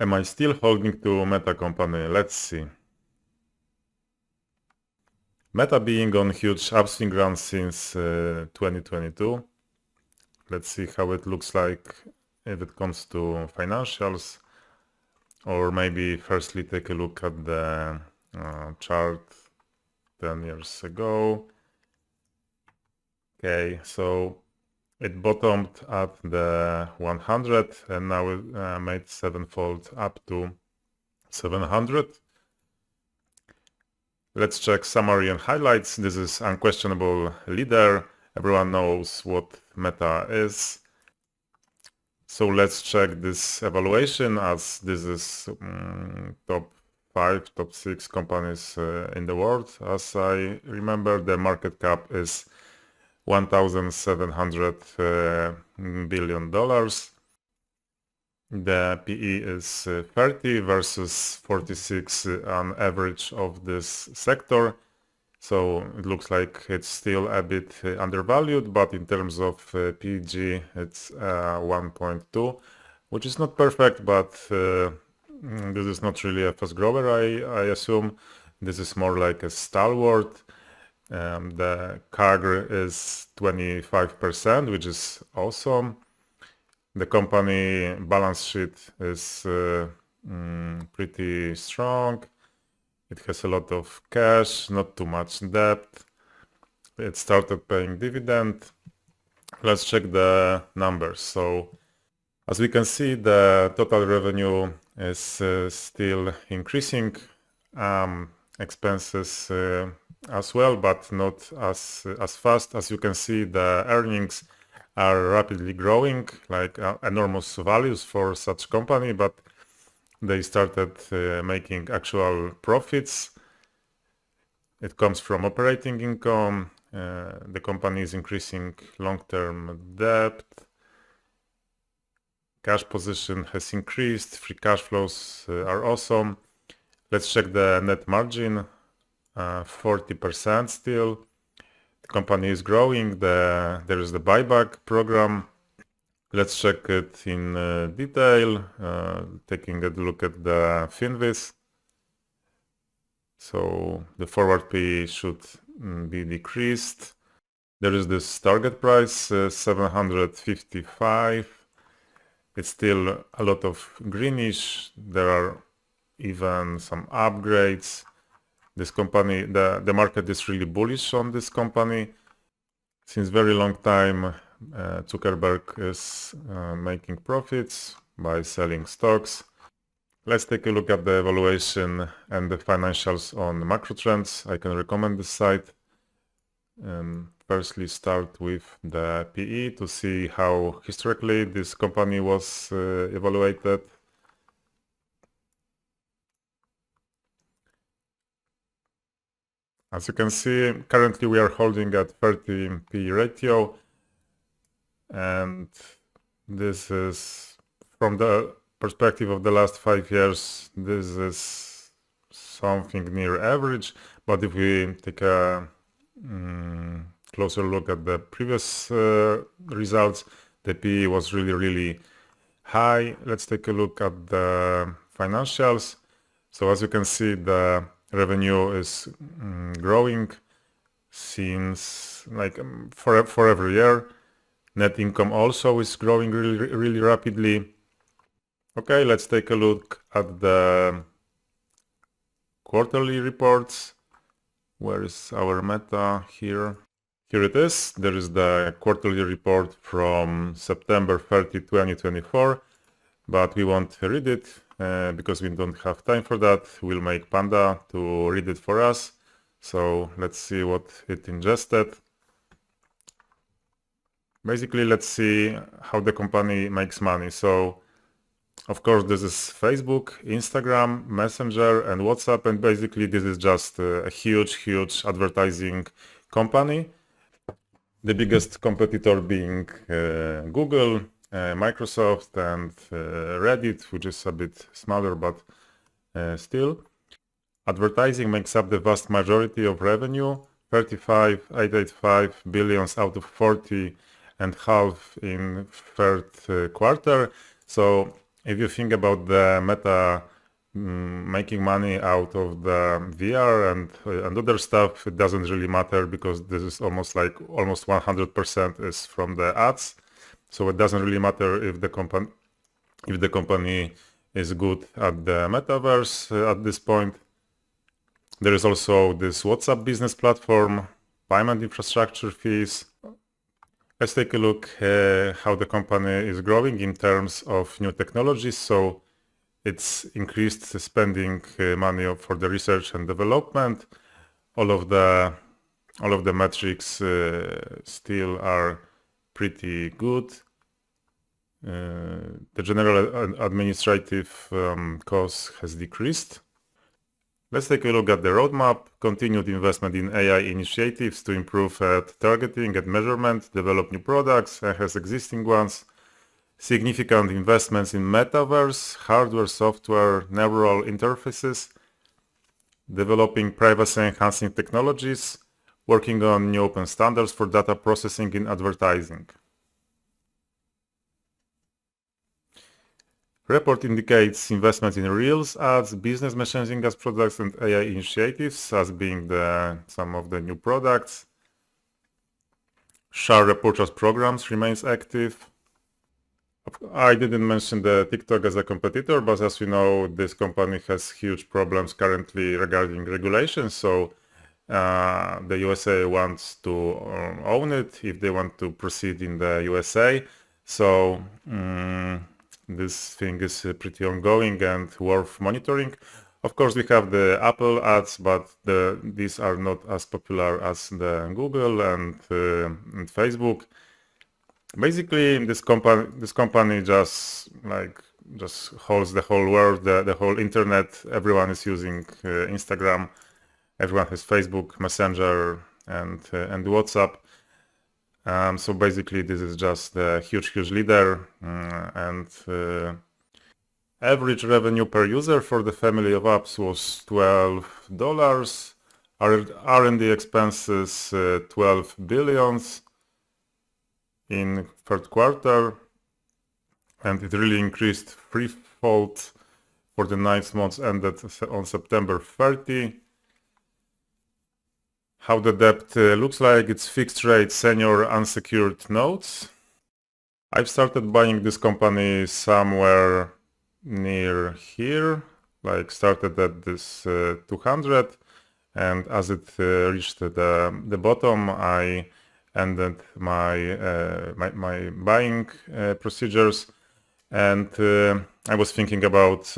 Am I still holding to Meta company? Let's see. Meta being on huge upswing run since 2022. Let's see how it looks like if it comes to financials. Or maybe firstly take a look at the chart 10 years ago. Okay, so it bottomed at the 100 and now it made sevenfold up to 700. Let's check summary and highlights. This is unquestionable leader. Everyone knows what Meta is. So let's check this evaluation, as this is top 5, top 6 companies in the world. As I remember, the market cap is $1,700 billion. The PE is 30 versus 46 on average of this sector. So it looks like it's still a bit undervalued, but in terms of PEG, it's 1.2, which is not perfect, but this is not really a fast grower, I assume. This is more like a stalwart. The CAGR is 25%, which is awesome. The company balance sheet is pretty strong. It has a lot of cash, not too much debt. It started paying dividend. Let's check the numbers. So as we can see, the total revenue is still increasing. Expenses as well, but not as fast. As you can see, the earnings are rapidly growing, like enormous values for such company, but they started making actual profits. It comes from operating income. The company is increasing long-term debt. Cash position has increased. Free cash flows are awesome. Let's check the net margin. 40% still. The company is growing. There is the buyback program. Let's check it in detail, taking a look at the Finviz. So the forward P should be decreased. There is this target price, 755. It's still a lot of greenish. There are even some upgrades. This company, the market is really bullish on this company. Since very long time, Zuckerberg is making profits by selling stocks. Let's take a look at the evaluation and the financials on macro trends. I can recommend this site. Firstly, start with the PE to see how historically this company was evaluated. As you can see, currently we are holding at 30 PE ratio, and this is from the perspective of the last 5 years, this is something near average. But if we take a closer look at the previous results, the PE was really high. Let's take a look at the financials. So as you can see, the revenue is growing since for every year. Net income also is growing really rapidly. Okay, let's take a look at the quarterly reports. Where is our Meta? Here it is. There is the quarterly report from September 30, 2024, but we won't read it because we don't have time for that. We'll make Panda to read it for us. So let's see what it ingested. Basically, let's see how the company makes money. So of course, this is Facebook, Instagram, Messenger, and WhatsApp, and basically this is just a huge advertising company. The biggest competitor being Google, Microsoft, and Reddit, which is a bit smaller, but still. Advertising makes up the vast majority of revenue, 35.885 billions out of 40.5 in third quarter. So if you think about the Meta making money out of the VR and other stuff, it doesn't really matter because this is almost 100% is from the ads. So it doesn't really matter if the company is good at the metaverse at this point. There is also this WhatsApp business platform, payment infrastructure fees. Let's take a look how the company is growing in terms of new technologies. So it's increased spending money for the research and development. All of the metrics still are pretty good. The general administrative cost has decreased. Let's take a look at the roadmap. Continued investment in AI initiatives to improve targeting and measurement, develop new products, enhance existing ones. Significant investments in metaverse, hardware, software, neural interfaces, developing privacy-enhancing technologies, working on new open standards for data processing in advertising. Report indicates investments in Reels ads, business messaging as products, and AI initiatives as being some of the new products. Share repurchase programs remains active. I didn't mention the TikTok as a competitor, but as you know, this company has huge problems currently regarding regulations. So the USA wants to own it if they want to proceed in the USA. So this thing is pretty ongoing and worth monitoring. Of course, we have the Apple ads, but these are not as popular as the Google and Facebook. Basically, this company just holds the whole world, the whole internet. Everyone is using Instagram. Everyone has Facebook, Messenger, and WhatsApp. So basically, this is just a huge leader, and average revenue per user for the family of apps was $12. R&D expenses 12 billions in third quarter, and it really increased threefold for the 9 months ended on September 30. How the debt looks like, it's fixed rate senior unsecured notes. I've started buying this company somewhere near here, like started at this 200, and as it reached the bottom, I ended my buying procedures, and I was thinking about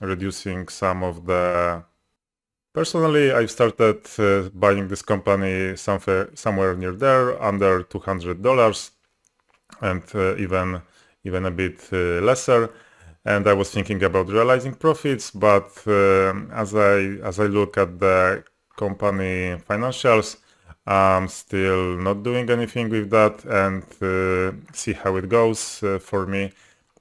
reducing some of the. Personally, I started buying this company somewhere near there, under $200, and even a bit lesser. And I was thinking about realizing profits, but as I look at the company financials, I'm still not doing anything with that, and see how it goes. For me,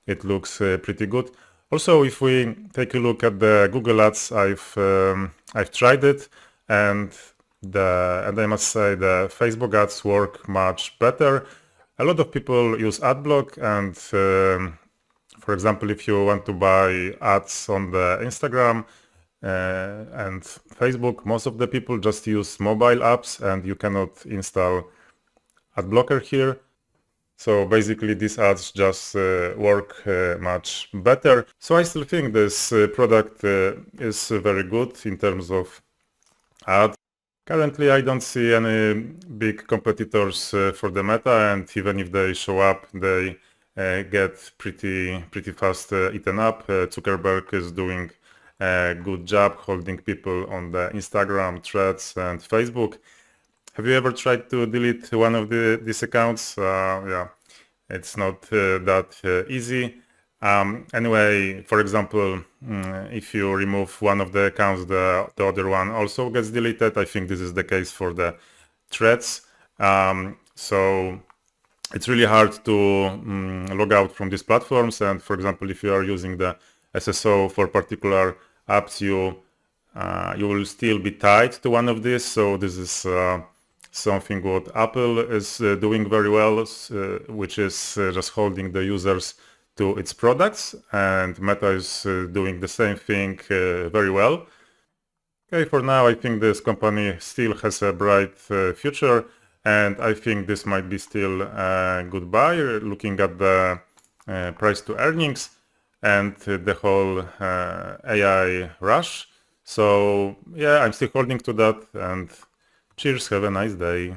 it looks pretty good. Also, if we take a look at the Google Ads, I've tried it, and I must say the Facebook ads work much better. A lot of people use AdBlock, and for example, if you want to buy ads on the Instagram and Facebook, most of the people just use mobile apps, and you cannot install ad blocker here. So basically these ads just work much better. So I still think this product is very good in terms of ads. Currently I don't see any big competitors for the Meta, and even if they show up, they get pretty fast eaten up. Zuckerberg is doing a good job holding people on the Instagram, Threads, and Facebook. Have you ever tried to delete one of these accounts? Yeah, it's not that easy. Anyway, for example, if you remove one of the accounts, the other one also gets deleted. I think this is the case for the Threads. So it's really hard to log out from these platforms. And for example, if you are using the SSO for particular apps, you will still be tied to one of these. So this is something what Apple is doing very well, which is just holding the users to its products, and Meta is doing the same thing very well. Okay, for now I think this company still has a bright future, and I think this might be still a good buy looking at the price to earnings and the whole AI rush. So yeah, I'm still holding to that, and cheers, have a nice day.